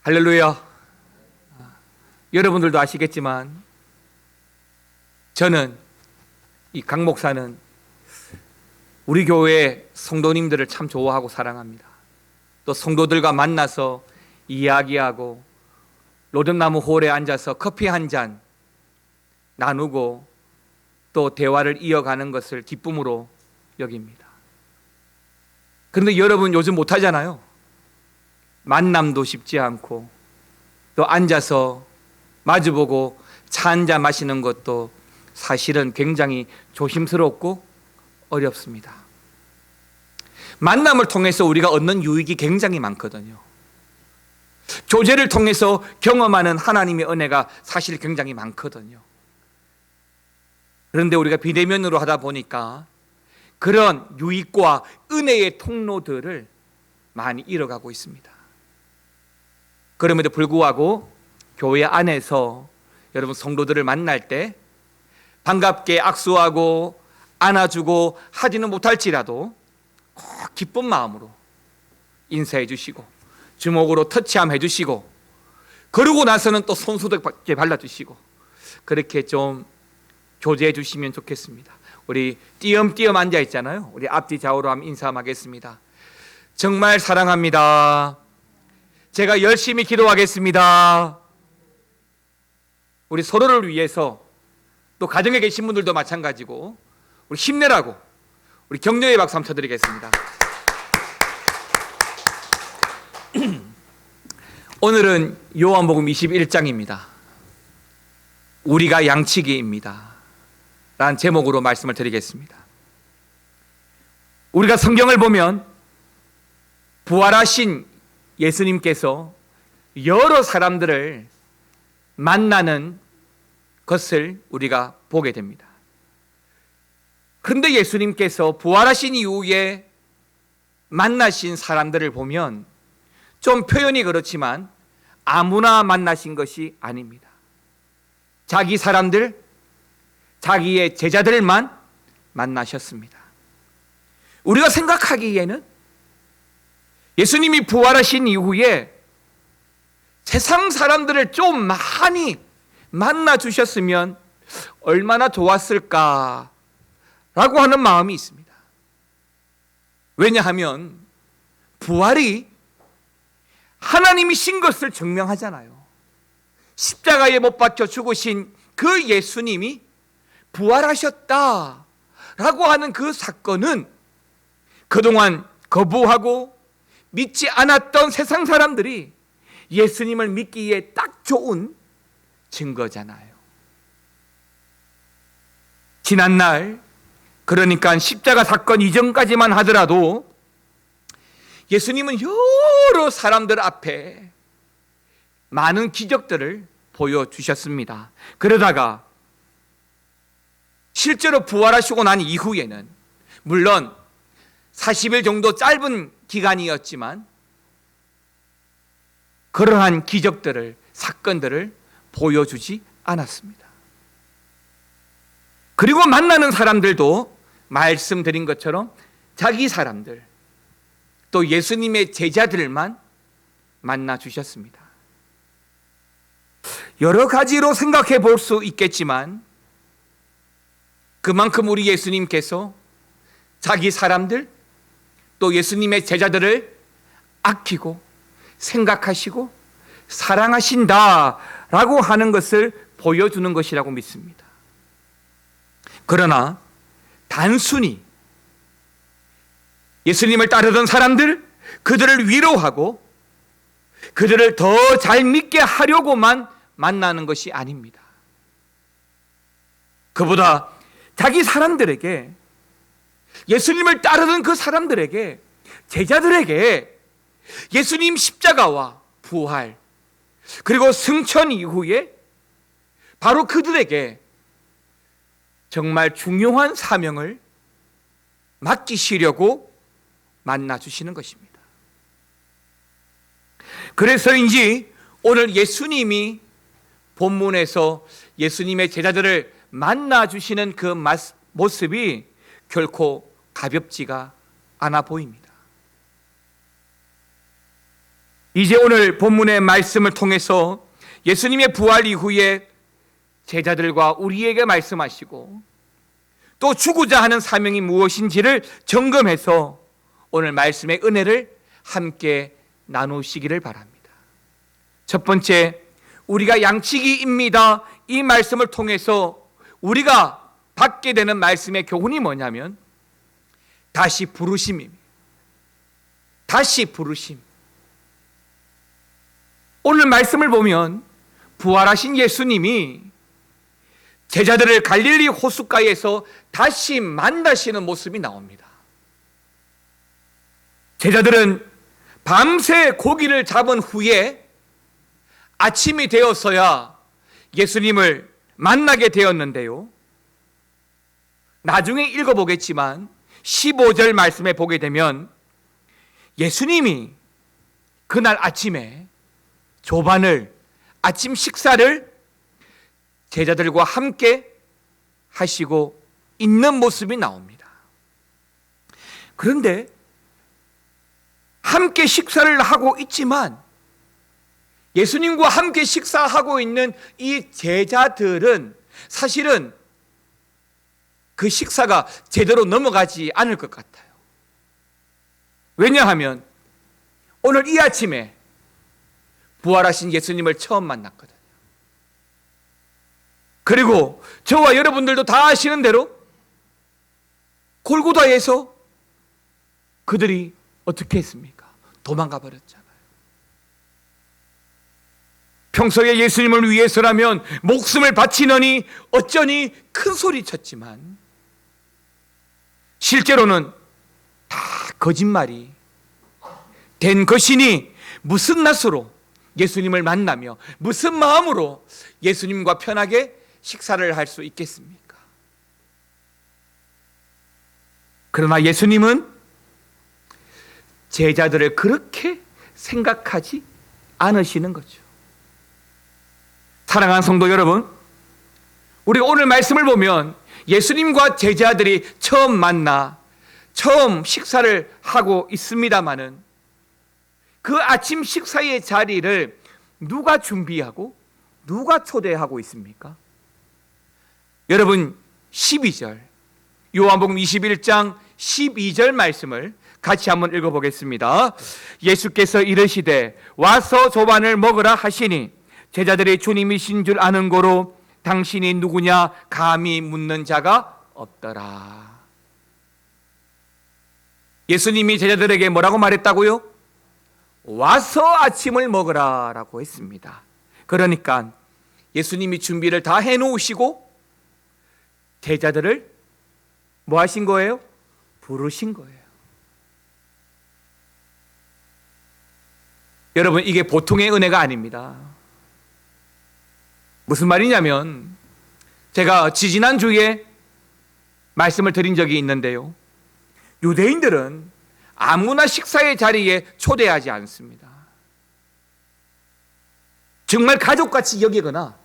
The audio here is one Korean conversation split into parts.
할렐루야. 여러분들도 아시겠지만 저는 이 강 목사는 우리 교회 성도님들을 참 좋아하고 사랑합니다. 또 성도들과 만나서 이야기하고 로든나무 홀에 앉아서 커피 한 잔 나누고 또 대화를 이어가는 것을 기쁨으로 여깁니다. 그런데 여러분 요즘 못하잖아요. 만남도 쉽지 않고 또 앉아서 마주보고 차 한 잔 마시는 것도 사실은 굉장히 조심스럽고 어렵습니다. 만남을 통해서 우리가 얻는 유익이 굉장히 많거든요. 교제를 통해서 경험하는 하나님의 은혜가 사실 굉장히 많거든요. 그런데 우리가 비대면으로 하다 보니까 그런 유익과 은혜의 통로들을 많이 잃어가고 있습니다. 그럼에도 불구하고 교회 안에서 여러분 성도들을 만날 때 반갑게 악수하고 안아주고 하지는 못할지라도 꼭 기쁜 마음으로 인사해 주시고 주먹으로 터치함 해주시고 그러고 나서는 또 손수도게 발라주시고 그렇게 좀 교제해 주시면 좋겠습니다. 우리 띄엄띄엄 앉아 있잖아요. 우리 앞뒤 좌우로 한번 인사하겠습니다. 정말 사랑합니다. 제가 열심히 기도하겠습니다. 우리 서로를 위해서 또 가정에 계신 분들도 마찬가지고 우리 힘내라고 우리 격려의 박수 한번 쳐드리겠습니다. 오늘은 요한복음 21장입니다. 우리가 양치기입니다 라는 제목으로 말씀을 드리겠습니다. 우리가 성경을 보면 부활하신 예수님께서 여러 사람들을 만나는 것을 우리가 보게 됩니다. 그런데 예수님께서 부활하신 이후에 만나신 사람들을 보면 좀 표현이 그렇지만 아무나 만나신 것이 아닙니다. 자기 사람들, 자기의 제자들만 만나셨습니다. 우리가 생각하기에는 예수님이 부활하신 이후에 세상 사람들을 좀 많이 만나 주셨으면 얼마나 좋았을까 라고 하는 마음이 있습니다. 왜냐하면 부활이 하나님이신 것을 증명하잖아요. 십자가에 못 박혀 죽으신 그 예수님이 부활하셨다라고 하는 그 사건은 그동안 거부하고 믿지 않았던 세상 사람들이 예수님을 믿기에 딱 좋은 증거잖아요. 지난날, 그러니까 십자가 사건 이전까지만 하더라도 예수님은 여러 사람들 앞에 많은 기적들을 보여주셨습니다. 그러다가 실제로 부활하시고 난 이후에는 물론 40일 정도 짧은 기간이었지만 그러한 기적들을, 사건들을 보여주지 않았습니다. 그리고 만나는 사람들도 말씀드린 것처럼 자기 사람들, 또 예수님의 제자들만 만나 주셨습니다. 여러 가지로 생각해 볼 수 있겠지만 그만큼 우리 예수님께서 자기 사람들, 또 예수님의 제자들을 아끼고 생각하시고 사랑하신다라고 하는 것을 보여주는 것이라고 믿습니다. 그러나 단순히 예수님을 따르던 사람들, 그들을 위로하고 그들을 더 잘 믿게 하려고만 만나는 것이 아닙니다. 그보다 자기 사람들에게, 예수님을 따르던 그 사람들에게, 제자들에게 예수님 십자가와 부활, 그리고 승천 이후에 바로 그들에게 정말 중요한 사명을 맡기시려고 만나주시는 것입니다. 그래서인지 오늘 예수님이 본문에서 예수님의 제자들을 만나주시는 그 모습이 결코 가볍지가 않아 보입니다. 이제 오늘 본문의 말씀을 통해서 예수님의 부활 이후에 제자들과 우리에게 말씀하시고 또 주고자 하는 사명이 무엇인지를 점검해서 오늘 말씀의 은혜를 함께 나누시기를 바랍니다. 첫 번째, 우리가 양치기입니다. 이 말씀을 통해서 우리가 받게 되는 말씀의 교훈이 뭐냐면 다시 부르심입니다. 다시 부르심. 오늘 말씀을 보면 부활하신 예수님이 제자들을 갈릴리 호숫가에서 다시 만나시는 모습이 나옵니다. 제자들은 밤새 고기를 잡은 후에 아침이 되었어야 예수님을 만나게 되었는데요. 나중에 읽어보겠지만 15절 말씀에 보게 되면 예수님이 그날 아침에 조반을 아침 식사를 제자들과 함께 하시고 있는 모습이 나옵니다. 그런데 함께 식사를 하고 있지만 예수님과 함께 식사하고 있는 이 제자들은 사실은 그 식사가 제대로 넘어가지 않을 것 같아요. 왜냐하면 오늘 이 아침에 부활하신 예수님을 처음 만났거든요. 그리고 저와 여러분들도 다 아시는 대로 골고다에서 그들이 어떻게 했습니까? 도망가 버렸잖아요. 평소에 예수님을 위해서라면 목숨을 바치느니 어쩌니 큰 소리 쳤지만 실제로는 다 거짓말이 된 것이니 무슨 낯으로 예수님을 만나며 무슨 마음으로 예수님과 편하게 식사를 할 수 있겠습니까? 그러나 예수님은 제자들을 그렇게 생각하지 않으시는 거죠. 사랑하는 성도 여러분, 우리가 오늘 말씀을 보면 예수님과 제자들이 처음 만나 처음 식사를 하고 있습니다마는 그 아침 식사의 자리를 누가 준비하고 누가 초대하고 있습니까? 여러분 12절 요한복음 21장 12절 말씀을 같이 한번 읽어보겠습니다. 예수께서 이르시되 와서 조반을 먹으라 하시니 제자들이 주님이신 줄 아는 고로 당신이 누구냐 감히 묻는 자가 없더라. 예수님이 제자들에게 뭐라고 말했다고요? 와서 아침을 먹으라 라고 했습니다. 그러니까 예수님이 준비를 다 해놓으시고 제자들을 뭐 하신 거예요? 부르신 거예요. 여러분 이게 보통의 은혜가 아닙니다. 무슨 말이냐면 제가 지지난 주에 말씀을 드린 적이 있는데요. 유대인들은 아무나 식사의 자리에 초대하지 않습니다. 정말 가족같이 여기거나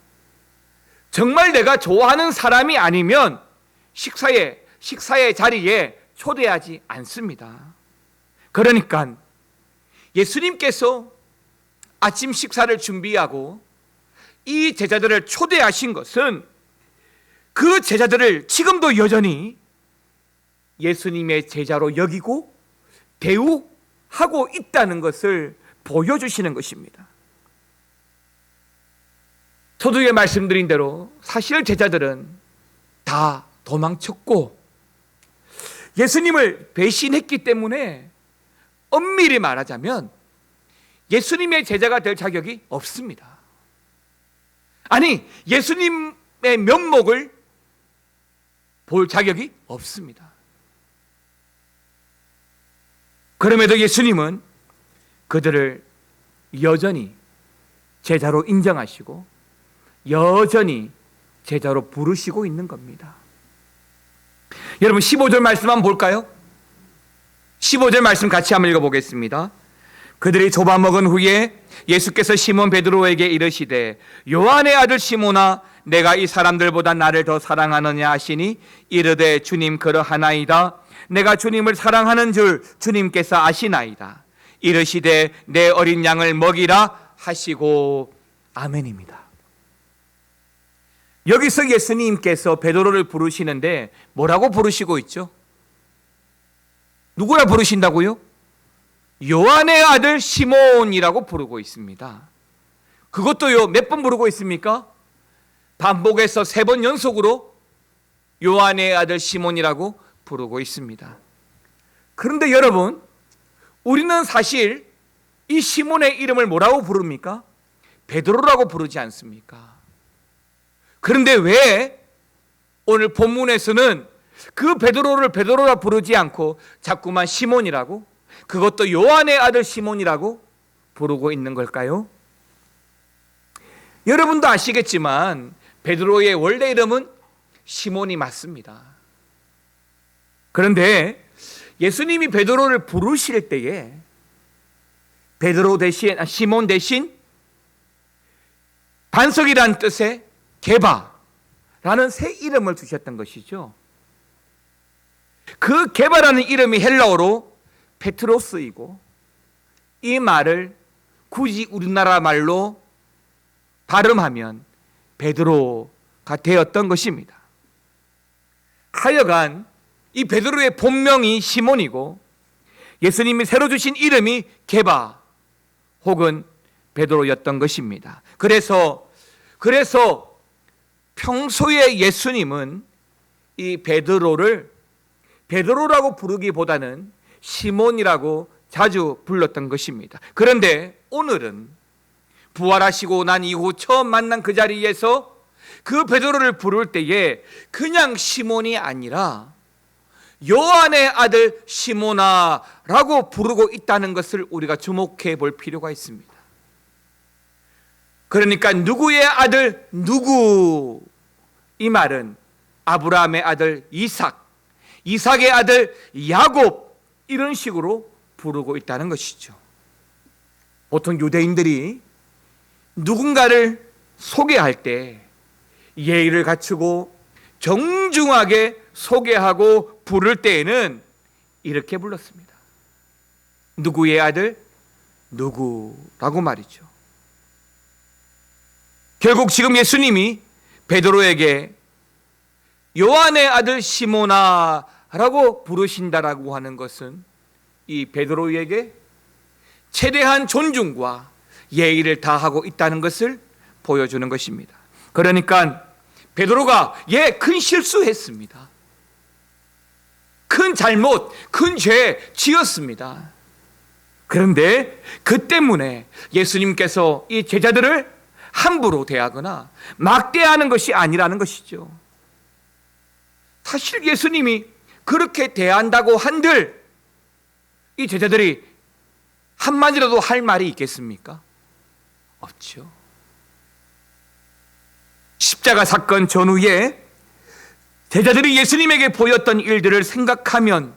정말 내가 좋아하는 사람이 아니면 식사의 자리에 초대하지 않습니다. 그러니까 예수님께서 아침 식사를 준비하고 이 제자들을 초대하신 것은 그 제자들을 지금도 여전히 예수님의 제자로 여기고 대우하고 있다는 것을 보여주시는 것입니다. 서두에 말씀드린 대로 사실 제자들은 다 도망쳤고 예수님을 배신했기 때문에 엄밀히 말하자면 예수님의 제자가 될 자격이 없습니다. 아니, 예수님의 면목을 볼 자격이 없습니다. 그럼에도 예수님은 그들을 여전히 제자로 인정하시고 여전히 제자로 부르시고 있는 겁니다. 여러분 15절 말씀 한번 볼까요? 15절 말씀 같이 한번 읽어보겠습니다. 그들이 조반 먹은 후에 예수께서 시몬 베드로에게 이르시되 요한의 아들 시몬아 내가 이 사람들보다 나를 더 사랑하느냐 하시니 이르되 주님 그러하나이다. 내가 주님을 사랑하는 줄 주님께서 아시나이다. 이르시되 내 어린 양을 먹이라 하시고 아멘입니다. 여기서 예수님께서 베드로를 부르시는데 뭐라고 부르시고 있죠? 누구라 부르신다고요? 요한의 아들 시몬이라고 부르고 있습니다. 그것도요, 몇 번 부르고 있습니까? 반복해서 3번 연속으로 요한의 아들 시몬이라고 부르고 있습니다. 그런데 여러분, 우리는 사실 이 시몬의 이름을 뭐라고 부릅니까? 베드로라고 부르지 않습니까? 그런데 왜 오늘 본문에서는 그 베드로를 베드로라 부르지 않고 자꾸만 시몬이라고, 그것도 요한의 아들 시몬이라고 부르고 있는 걸까요? 여러분도 아시겠지만 베드로의 원래 이름은 시몬이 맞습니다. 그런데 예수님이 베드로를 부르실 때에 베드로 대신 시몬 대신 반석이란 뜻의 게바라는 새 이름을 주셨던 것이죠. 그 게바라는 이름이 헬라어로 페트로스이고, 이 말을 굳이 우리나라 말로 발음하면 베드로가 되었던 것입니다. 하여간 이 베드로의 본명이 시몬이고 예수님이 새로 주신 이름이 게바 혹은 베드로였던 것입니다. 그래서 평소에 예수님은 이 베드로를 베드로라고 부르기보다는 시몬이라고 자주 불렀던 것입니다. 그런데 오늘은 부활하시고 난 이후 처음 만난 그 자리에서 그 베드로를 부를 때에 그냥 시몬이 아니라 요한의 아들 시몬아라고 부르고 있다는 것을 우리가 주목해 볼 필요가 있습니다. 그러니까 누구의 아들 누구, 이 말은 아브라함의 아들 이삭, 이삭의 아들 야곱, 이런 식으로 부르고 있다는 것이죠. 보통 유대인들이 누군가를 소개할 때 예의를 갖추고 정중하게 소개하고 부를 때에는 이렇게 불렀습니다. 누구의 아들 누구라고 말이죠. 결국 지금 예수님이 베드로에게 요한의 아들 시몬아라고 부르신다라고 하는 것은 이 베드로에게 최대한 존중과 예의를 다하고 있다는 것을 보여주는 것입니다. 그러니까 베드로가 큰 실수했습니다. 큰 잘못, 큰 죄 지었습니다. 그런데 그 때문에 예수님께서 이 제자들을 함부로 대하거나 막대하는 것이 아니라는 것이죠. 사실 예수님이 그렇게 대한다고 한들 이 제자들이 한마디라도 할 말이 있겠습니까? 없죠. 십자가 사건 전후에 제자들이 예수님에게 보였던 일들을 생각하면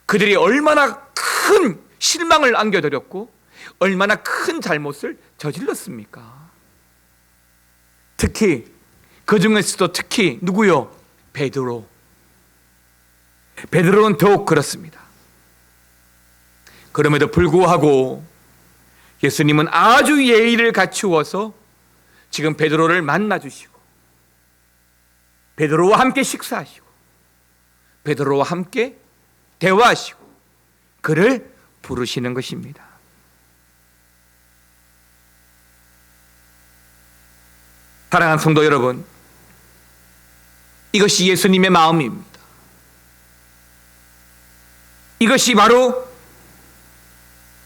그들이 얼마나 큰 실망을 안겨드렸고 얼마나 큰 잘못을 저질렀습니까? 특히 그 중에서도 특히 누구요? 베드로. 베드로는 더욱 그렇습니다. 그럼에도 불구하고 예수님은 아주 예의를 갖추어서 지금 베드로를 만나주시고 베드로와 함께 식사하시고 베드로와 함께 대화하시고 그를 부르시는 것입니다. 사랑하는 성도 여러분, 이것이 예수님의 마음입니다. 이것이 바로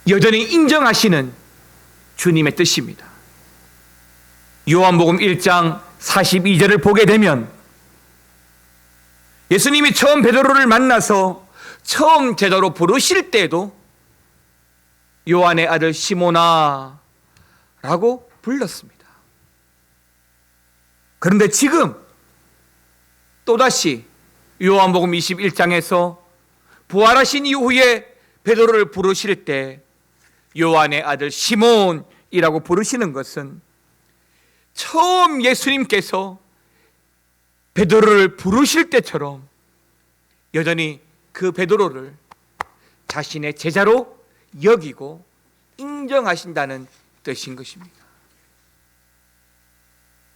여전히 인정하시는 주님의 뜻입니다. 요한복음 1장 42절을 보게 되면 예수님이 처음 베드로를 만나서 처음 제자로 부르실 때에도 요한의 아들 시몬아 라고 불렀습니다. 그런데 지금 또다시 요한복음 21장에서 부활하신 이후에 베드로를 부르실 때 요한의 아들 시몬이라고 부르시는 것은 처음 예수님께서 베드로를 부르실 때처럼 여전히 그 베드로를 자신의 제자로 여기고 인정하신다는 뜻인 것입니다.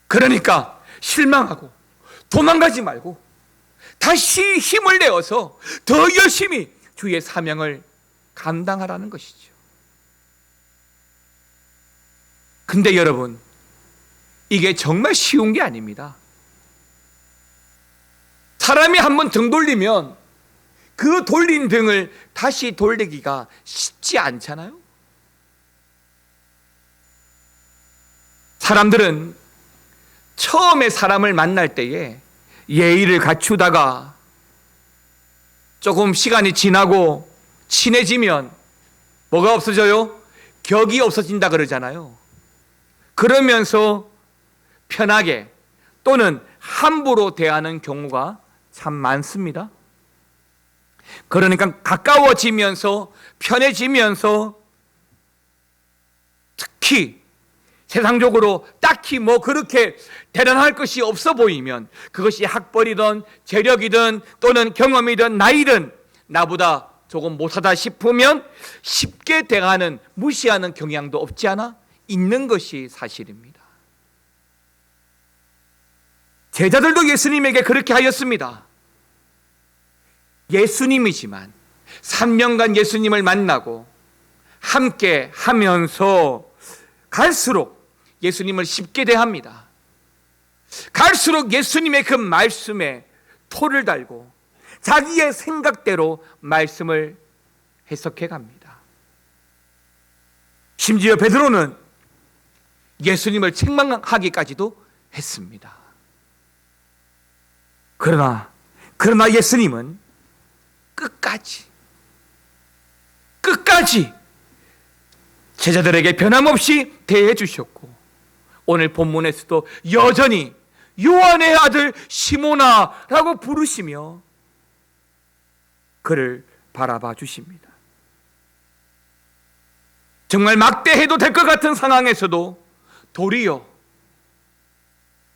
그러니까 실망하고 도망가지 말고 다시 힘을 내어서 더 열심히 주의 사명을 감당하라는 것이죠. 근데 여러분, 이게 정말 쉬운 게 아닙니다. 사람이 한번 등 돌리면 그 돌린 등을 다시 돌리기가 쉽지 않잖아요. 사람들은 처음에 사람을 만날 때에 예의를 갖추다가 조금 시간이 지나고 친해지면 뭐가 없어져요? 격이 없어진다 그러잖아요. 그러면서 편하게 또는 함부로 대하는 경우가 참 많습니다. 그러니까 가까워지면서 편해지면서 특히 세상적으로 딱히 뭐 그렇게 대단할 것이 없어 보이면 그것이 학벌이든 재력이든 또는 경험이든 나이든 나보다 조금 못하다 싶으면 쉽게 대하는 무시하는 경향도 없지 않아 있는 것이 사실입니다. 제자들도 예수님에게 그렇게 하였습니다. 예수님이지만 3년간 예수님을 만나고 함께 하면서 갈수록 예수님을 쉽게 대합니다. 갈수록 예수님의 그 말씀에 토를 달고 자기의 생각대로 말씀을 해석해 갑니다. 심지어 베드로는 예수님을 책망하기까지도 했습니다. 그러나 예수님은 끝까지 제자들에게 변함없이 대해 주셨고, 오늘 본문에서도 여전히 요한의 아들 시몬아라고 부르시며 그를 바라봐 주십니다. 정말 막대해도 될 것 같은 상황에서도 도리어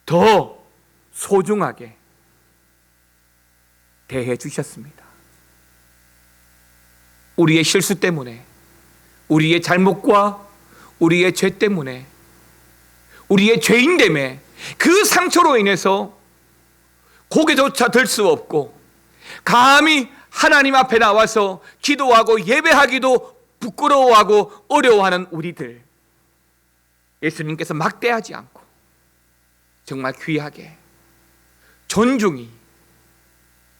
더 소중하게 대해 주셨습니다. 우리의 실수 때문에, 우리의 잘못과 우리의 죄 때문에, 우리의 죄인됨에 그 상처로 인해서 고개조차 들 수 없고 감히 하나님 앞에 나와서 기도하고 예배하기도 부끄러워하고 어려워하는 우리들, 예수님께서 막대하지 않고 정말 귀하게 존중히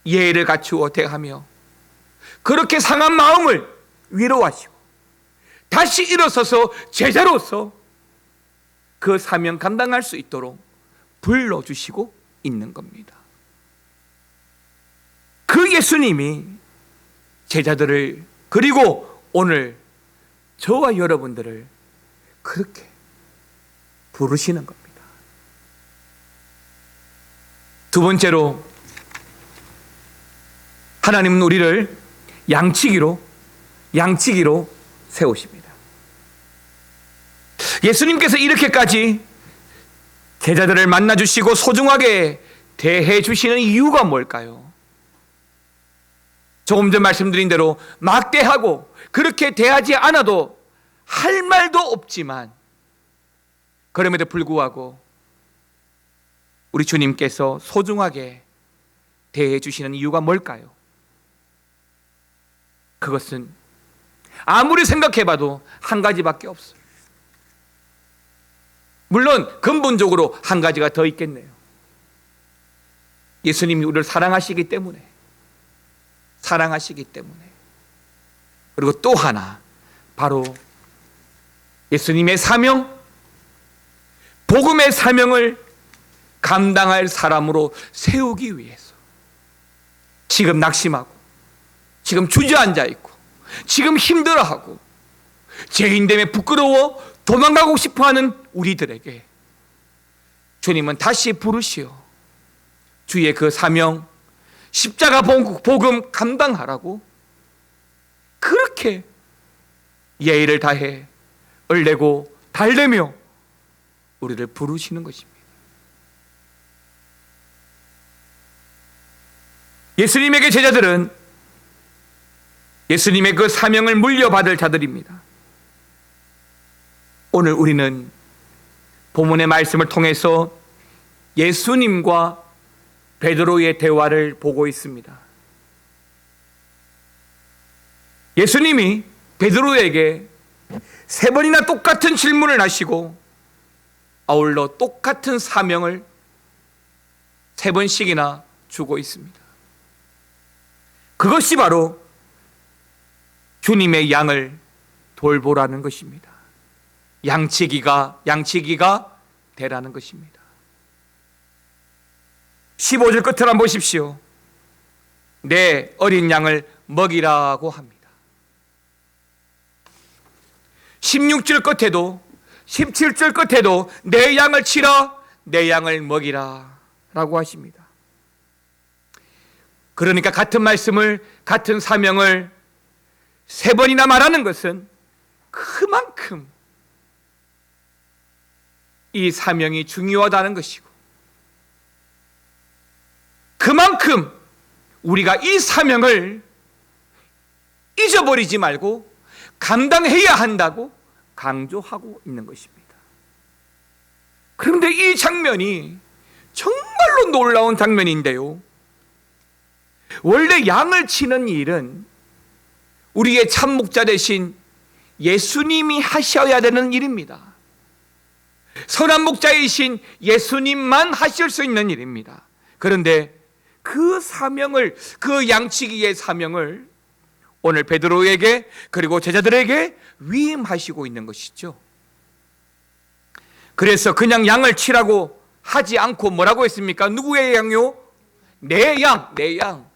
예의를 갖추어 대하며 그렇게 상한 마음을 위로하시고 다시 일어서서 제자로서 그 사명 감당할 수 있도록 불러주시고 있는 겁니다. 그 예수님이 제자들을, 그리고 오늘 저와 여러분들을 그렇게 부르시는 겁니다. 두 번째로, 하나님은 우리를 양치기로 세우십니다. 예수님께서 이렇게까지 제자들을 만나주시고 소중하게 대해주시는 이유가 뭘까요? 조금 전 말씀드린 대로 막대하고 그렇게 대하지 않아도 할 말도 없지만, 그럼에도 불구하고 우리 주님께서 소중하게 대해주시는 이유가 뭘까요? 그것은 아무리 생각해봐도 한 가지밖에 없어요. 물론 근본적으로 한 가지가 더 있겠네요. 예수님이 우리를 사랑하시기 때문에, 그리고 또 하나, 바로 예수님의 사명, 복음의 사명을 감당할 사람으로 세우기 위해서 지금 낙심하고 지금 주저앉아 있고 지금 힘들어하고 죄인됨에 부끄러워 도망가고 싶어하는 우리들에게 주님은 다시 부르시어 주의 그 사명, 십자가 복음 감당하라고 그렇게 예의를 다해 얼레고 달래며 우리를 부르시는 것입니다. 예수님에게 제자들은 예수님의 그 사명을 물려받을 자들입니다. 오늘 우리는 본문의 말씀을 통해서 예수님과 베드로의 대화를 보고 있습니다. 예수님이 베드로에게 3번이나 똑같은 질문을 하시고 아울러 똑같은 사명을 3번씩이나 주고 있습니다. 그것이 바로 주님의 양을 돌보라는 것입니다. 양치기가 되라는 것입니다. 15절 끝을 한번 보십시오. 내 어린 양을 먹이라고 합니다. 16절 끝에도 17절 끝에도 내 양을 치라, 내 양을 먹이라 라고 하십니다. 그러니까 같은 말씀을, 같은 사명을 3번이나 말하는 것은 그만큼 이 사명이 중요하다는 것이고, 그만큼 우리가 이 사명을 잊어버리지 말고 감당해야 한다고 강조하고 있는 것입니다. 그런데 이 장면이 정말로 놀라운 장면인데요, 원래 양을 치는 일은 우리의 참목자 되신 예수님이 하셔야 되는 일입니다. 선한 목자이신 예수님만 하실 수 있는 일입니다. 그런데 그 사명을, 그 양치기의 사명을 오늘 베드로에게 그리고 제자들에게 위임하시고 있는 것이죠. 그래서 그냥 양을 치라고 하지 않고 뭐라고 했습니까? 누구의 양요? 내 양, 내 양.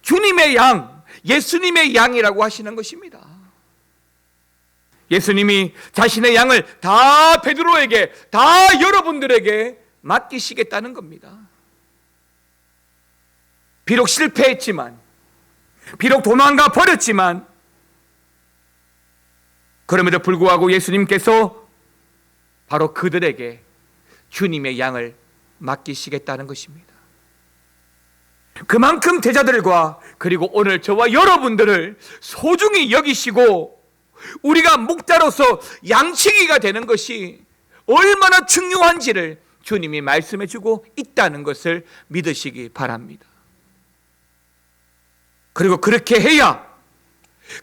주님의 양, 예수님의 양이라고 하시는 것입니다. 예수님이 자신의 양을 다 베드로에게, 다 여러분들에게 맡기시겠다는 겁니다. 비록 실패했지만, 비록 도망가 버렸지만, 그럼에도 불구하고 예수님께서 바로 그들에게 주님의 양을 맡기시겠다는 것입니다. 그만큼 제자들과 그리고 오늘 저와 여러분들을 소중히 여기시고 우리가 목자로서 양치기가 되는 것이 얼마나 중요한지를 주님이 말씀해 주고 있다는 것을 믿으시기 바랍니다. 그리고 그렇게 해야,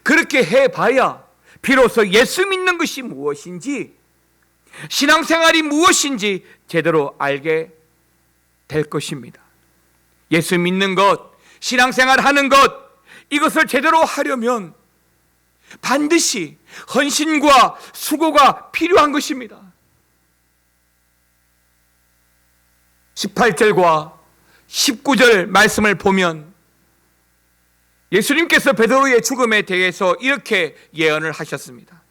그렇게 해봐야 비로소 예수 믿는 것이 무엇인지, 신앙생활이 무엇인지 제대로 알게 될 것입니다. 예수 믿는 것, 신앙생활 하는 것, 이것을 제대로 하려면 반드시 헌신과 수고가 필요한 것입니다. 18절과 19절 말씀을 보면 예수님께서 베드로의 죽음에 대해서 이렇게 예언을 하셨습니다.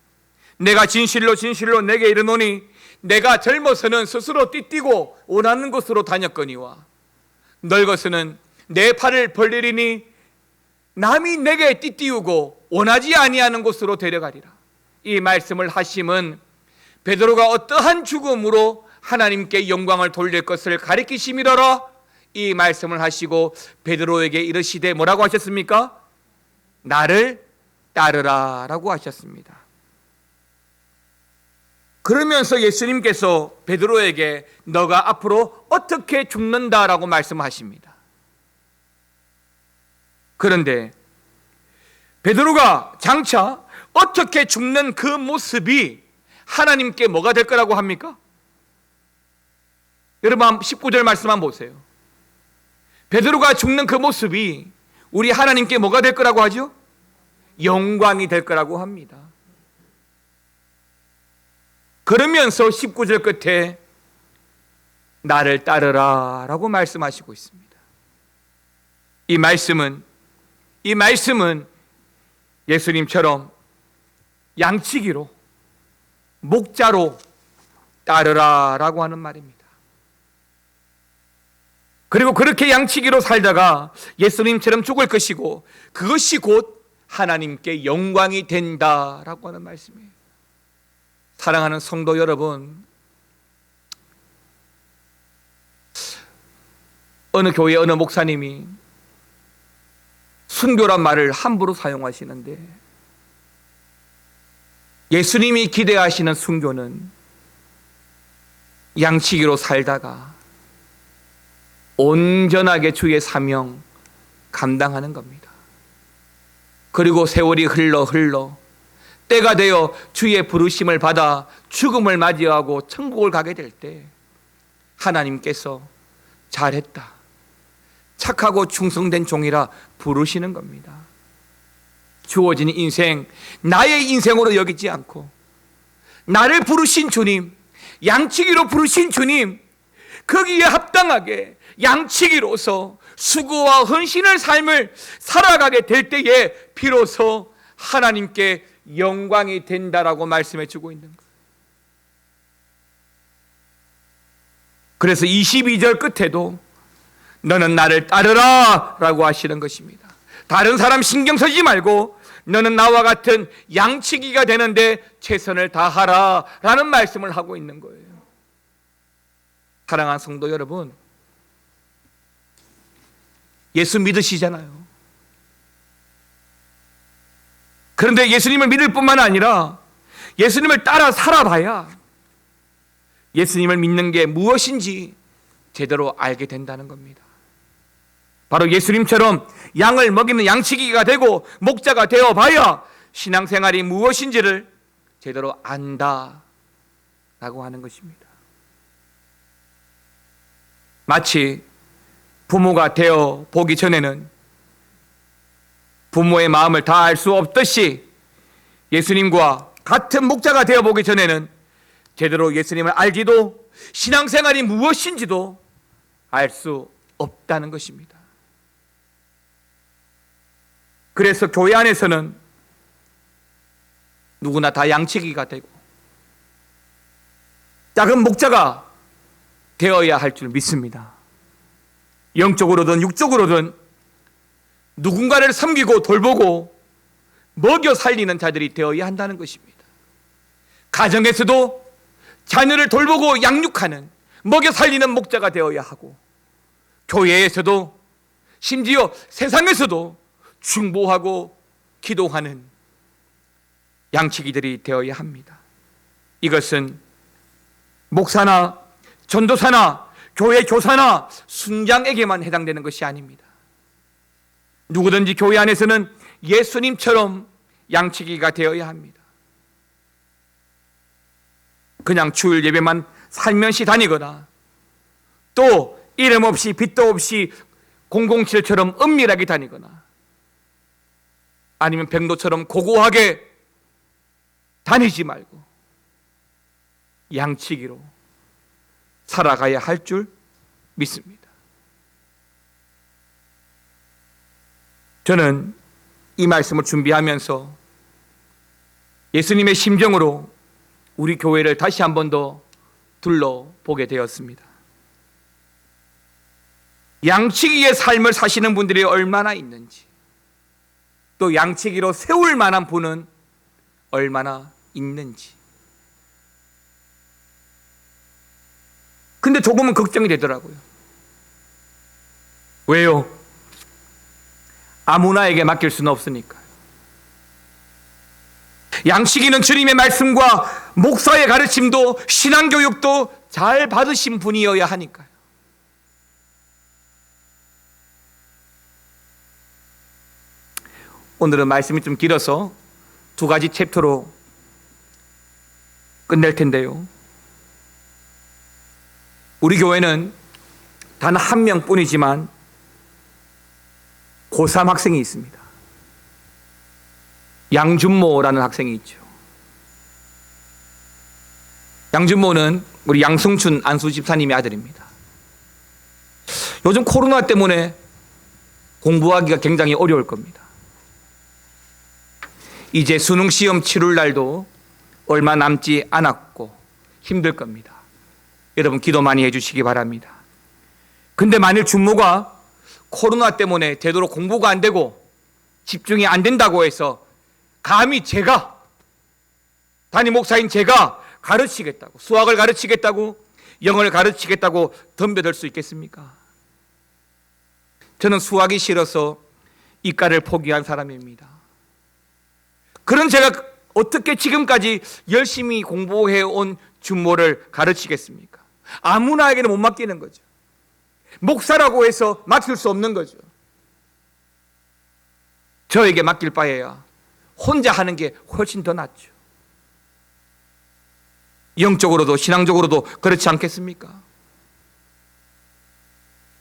내가 진실로 진실로 내게 이르노니 내가 젊어서는 스스로 띠뛰고 원하는 곳으로 다녔거니와 늙어서는 내 팔을 벌리리니 남이 내게 띠띠우고 원하지 아니하는 곳으로 데려가리라. 이 말씀을 하심은 베드로가 어떠한 죽음으로 하나님께 영광을 돌릴 것을 가리키심이더라. 이 말씀을 하시고 베드로에게 이르시되 뭐라고 하셨습니까? 나를 따르라 라고 하셨습니다. 그러면서 예수님께서 베드로에게 너가 앞으로 어떻게 죽는다라고 말씀하십니다. 그런데 베드로가 장차 어떻게 죽는 그 모습이 하나님께 뭐가 될 거라고 합니까? 여러분 19절 말씀만 보세요. 베드로가 죽는 그 모습이 우리 하나님께 뭐가 될 거라고 하죠? 영광이 될 거라고 합니다. 그러면서 19절 끝에 나를 따르라 라고 말씀하시고 있습니다. 이 말씀은 예수님처럼 양치기로, 목자로 따르라 라고 하는 말입니다. 그리고 그렇게 양치기로 살다가 예수님처럼 죽을 것이고 그것이 곧 하나님께 영광이 된다라고 하는 말씀이에요. 사랑하는 성도 여러분, 어느 교회 어느 목사님이 순교란 말을 함부로 사용하시는데, 예수님이 기대하시는 순교는 양치기로 살다가 온전하게 주의 사명 감당하는 겁니다. 그리고 세월이 흘러 때가 되어 주의 부르심을 받아 죽음을 맞이하고 천국을 가게 될 때 하나님께서 잘했다, 착하고 충성된 종이라 부르시는 겁니다. 주어진 인생, 나의 인생으로 여기지 않고 나를 부르신 주님, 양치기로 부르신 주님, 거기에 합당하게 양치기로서 수고와 헌신의 삶을 살아가게 될 때에 비로소 하나님께 영광이 된다라고 말씀해 주고 있는 거예요. 그래서 22절 끝에도 너는 나를 따르라 라고 하시는 것입니다. 다른 사람 신경 쓰지 말고 너는 나와 같은 양치기가 되는데 최선을 다하라 라는 말씀을 하고 있는 거예요. 사랑하는 성도 여러분, 예수 믿으시잖아요. 그런데 예수님을 믿을 뿐만 아니라 예수님을 따라 살아봐야 예수님을 믿는 게 무엇인지 제대로 알게 된다는 겁니다. 바로 예수님처럼 양을 먹이는 양치기가 되고 목자가 되어봐야 신앙생활이 무엇인지를 제대로 안다라고 하는 것입니다. 마치 부모가 되어 보기 전에는 부모의 마음을 다 알 수 없듯이 예수님과 같은 목자가 되어 보기 전에는 제대로 예수님을 알지도 신앙생활이 무엇인지도 알 수 없다는 것입니다. 그래서 교회 안에서는 누구나 다 양치기가 되고 작은 목자가 되어야 할 줄 믿습니다. 영적으로든 육적으로든 누군가를 섬기고 돌보고 먹여 살리는 자들이 되어야 한다는 것입니다. 가정에서도 자녀를 돌보고 양육하는, 먹여 살리는 목자가 되어야 하고, 교회에서도 심지어 세상에서도 중보하고 기도하는 양치기들이 되어야 합니다. 이것은 목사나 전도사나 교회 교사나 순장에게만 해당되는 것이 아닙니다. 누구든지 교회 안에서는 예수님처럼 양치기가 되어야 합니다. 그냥 주일 예배만 살면시 다니거나 또 이름 없이 빚도 없이 007처럼 은밀하게 다니거나 아니면 백로처럼 고고하게 다니지 말고 양치기로 살아가야 할 줄 믿습니다. 저는 이 말씀을 준비하면서 예수님의 심정으로 우리 교회를 다시 한 번 더 둘러보게 되었습니다. 양치기의 삶을 사시는 분들이 얼마나 있는지, 또 양치기로 세울 만한 분은 얼마나 있는지. 근데 조금은 걱정이 되더라고요. 왜요? 아무나에게 맡길 수는 없으니까요. 양치기는 주님의 말씀과 목사의 가르침도 신앙교육도 잘 받으신 분이어야 하니까요. 오늘은 말씀이 좀 길어서 두 가지 챕터로 끝낼 텐데요. 우리 교회는 단 한 명뿐이지만 고3 학생이 있습니다. 양준모라는 학생이 있죠. 양준모는 우리 양승춘 안수 집사님의 아들입니다. 요즘 코로나 때문에 공부하기가 굉장히 어려울 겁니다. 이제 수능 시험 치룰 날도 얼마 남지 않았고 힘들 겁니다. 여러분 기도 많이 해주시기 바랍니다. 근데 만일 준모가 코로나 때문에 제대로 공부가 안 되고 집중이 안 된다고 해서 감히 제가, 담임 목사인 제가 가르치겠다고, 수학을 가르치겠다고, 영어를 가르치겠다고 덤벼들 수 있겠습니까? 저는 수학이 싫어서 이과를 포기한 사람입니다. 그런 제가 어떻게 지금까지 열심히 공부해온 준모를 가르치겠습니까? 아무나에게는 못 맡기는 거죠. 목사라고 해서 맡길 수 없는 거죠. 저에게 맡길 바에야 혼자 하는 게 훨씬 더 낫죠. 영적으로도 신앙적으로도 그렇지 않겠습니까?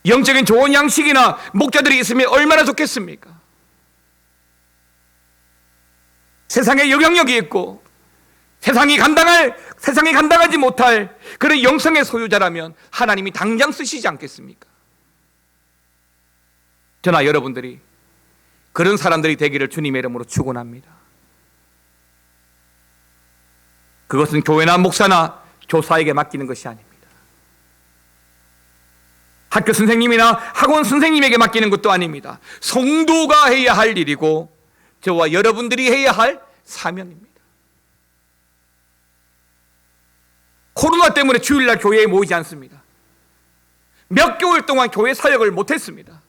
영적인 좋은 양식이나 목자들이 있으면 얼마나 좋겠습니까? 세상에 영향력이 있고 세상이 감당하지 못할 그런 영성의 소유자라면 하나님이 당장 쓰시지 않겠습니까? 저나 여러분들이 그런 사람들이 되기를 주님의 이름으로 축원합니다. 그것은 교회나 목사나 교사에게 맡기는 것이 아닙니다. 학교 선생님이나 학원 선생님에게 맡기는 것도 아닙니다. 성도가 해야 할 일이고 저와 여러분들이 해야 할 사명입니다. 코로나 때문에 주일날 교회에 모이지 않습니다. 몇 개월 동안 교회 사역을 못했습니다.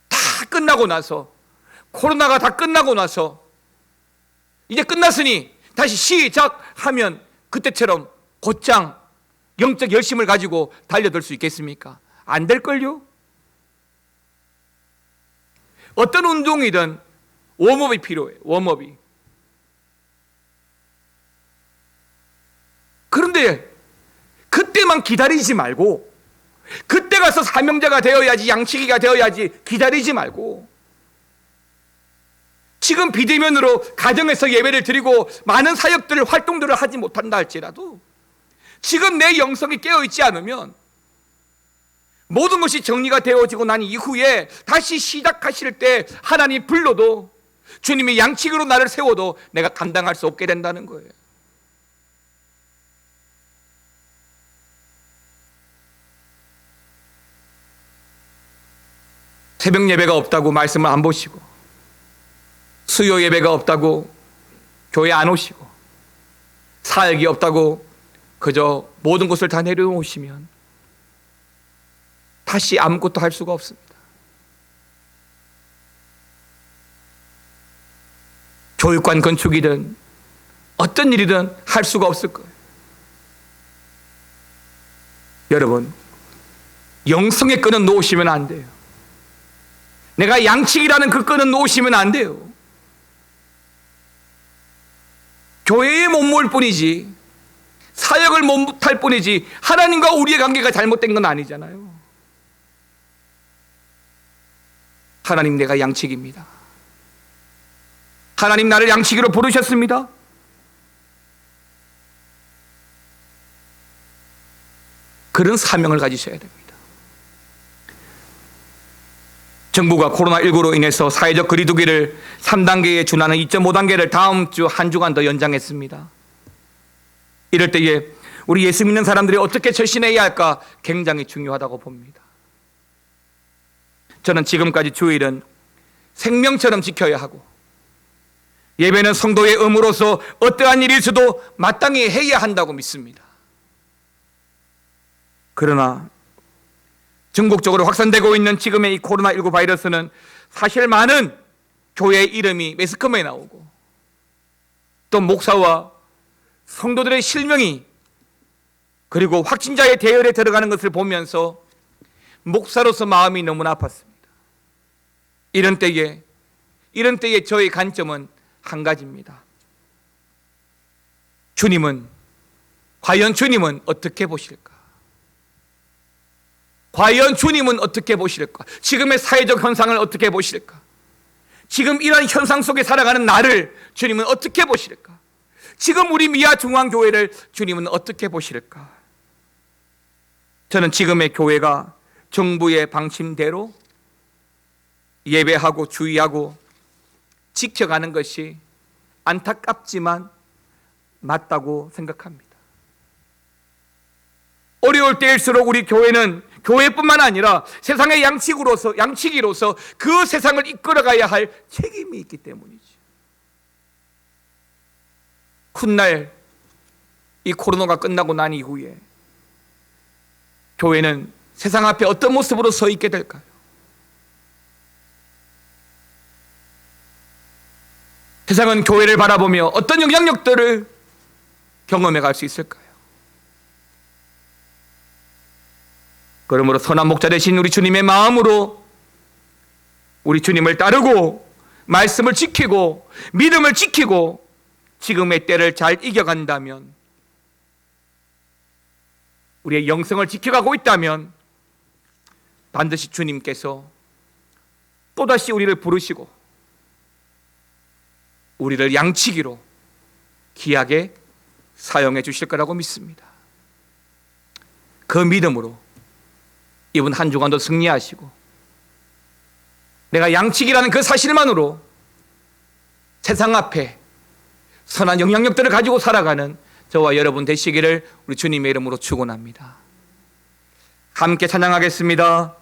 다 끝나고 나서, 코로나가 다 끝나고 나서 이제 끝났으니 다시 시작하면 그때처럼 곧장 영적 열심을 가지고 달려들 수 있겠습니까? 안 될걸요? 어떤 운동이든 웜업이 필요해요. 웜업이. 그런데 그때만 기다리지 말고 그때 가서 사명자가 되어야지, 양치기가 되어야지 기다리지 말고 지금 비대면으로 가정에서 예배를 드리고 많은 사역들을, 활동들을 하지 못한다 할지라도 지금 내 영성이 깨어있지 않으면 모든 것이 정리가 되어지고 난 이후에 다시 시작하실 때 하나님 불러도 주님이 양측으로 나를 세워도 내가 감당할 수 없게 된다는 거예요. 새벽 예배가 없다고 말씀을 안 보시고 수요 예배가 없다고 교회 안 오시고 사역이 없다고 그저 모든 것을 다 내려놓으시면 다시 아무것도 할 수가 없습니다. 교육관 건축이든 어떤 일이든 할 수가 없을 거예요. 여러분, 영성의 끈은 놓으시면 안 돼요. 내가 양측이라는 그 끈은 놓으시면 안 돼요. 교회에 못 모을 뿐이지, 사역을 못할 뿐이지 하나님과 우리의 관계가 잘못된 건 아니잖아요. 하나님, 내가 양측입니다. 하나님, 나를 양치기로 부르셨습니다. 그런 사명을 가지셔야 됩니다. 정부가 코로나19로 인해서 사회적 거리두기를 3단계에 준하는 2.5단계를 다음 주 한 주간 더 연장했습니다. 이럴 때에 우리 예수 믿는 사람들이 어떻게 절신해야 할까 굉장히 중요하다고 봅니다. 저는 지금까지 주일은 생명처럼 지켜야 하고 예배는 성도의 의무로서 어떠한 일일 수도 마땅히 해야 한다고 믿습니다. 그러나 전국적으로 확산되고 있는 지금의 이 코로나19 바이러스는 사실 많은 교회의 이름이 매스컴에 나오고 또 목사와 성도들의 실명이 그리고 확진자의 대열에 들어가는 것을 보면서 목사로서 마음이 너무나 아팠습니다. 이런 때에 저의 관점은 한 가지입니다. 과연 주님은 어떻게 보실까? 과연 주님은 어떻게 보실까? 지금의 사회적 현상을 어떻게 보실까? 지금 이런 현상 속에 살아가는 나를 주님은 어떻게 보실까? 지금 우리 미아 중앙교회를 주님은 어떻게 보실까? 저는 지금의 교회가 정부의 방침대로 예배하고 주의하고 지켜가는 것이 안타깝지만 맞다고 생각합니다. 어려울 때일수록 우리 교회는 교회뿐만 아니라 세상의 양치기로서 그 세상을 이끌어가야 할 책임이 있기 때문이죠. 훗날 이 코로나가 끝나고 난 이후에 교회는 세상 앞에 어떤 모습으로 서 있게 될까요? 세상은 교회를 바라보며 어떤 영향력들을 경험해 갈 수 있을까요? 그러므로 선한 목자 되신 우리 주님의 마음으로 우리 주님을 따르고 말씀을 지키고 믿음을 지키고 지금의 때를 잘 이겨간다면, 우리의 영성을 지켜가고 있다면 반드시 주님께서 또다시 우리를 부르시고 우리를 양치기로 귀하게 사용해 주실 거라고 믿습니다. 그 믿음으로 이번 한 주간도 승리하시고 내가 양치기라는 그 사실만으로 세상 앞에 선한 영향력들을 가지고 살아가는 저와 여러분 되시기를 우리 주님의 이름으로 축원합니다. 함께 찬양하겠습니다.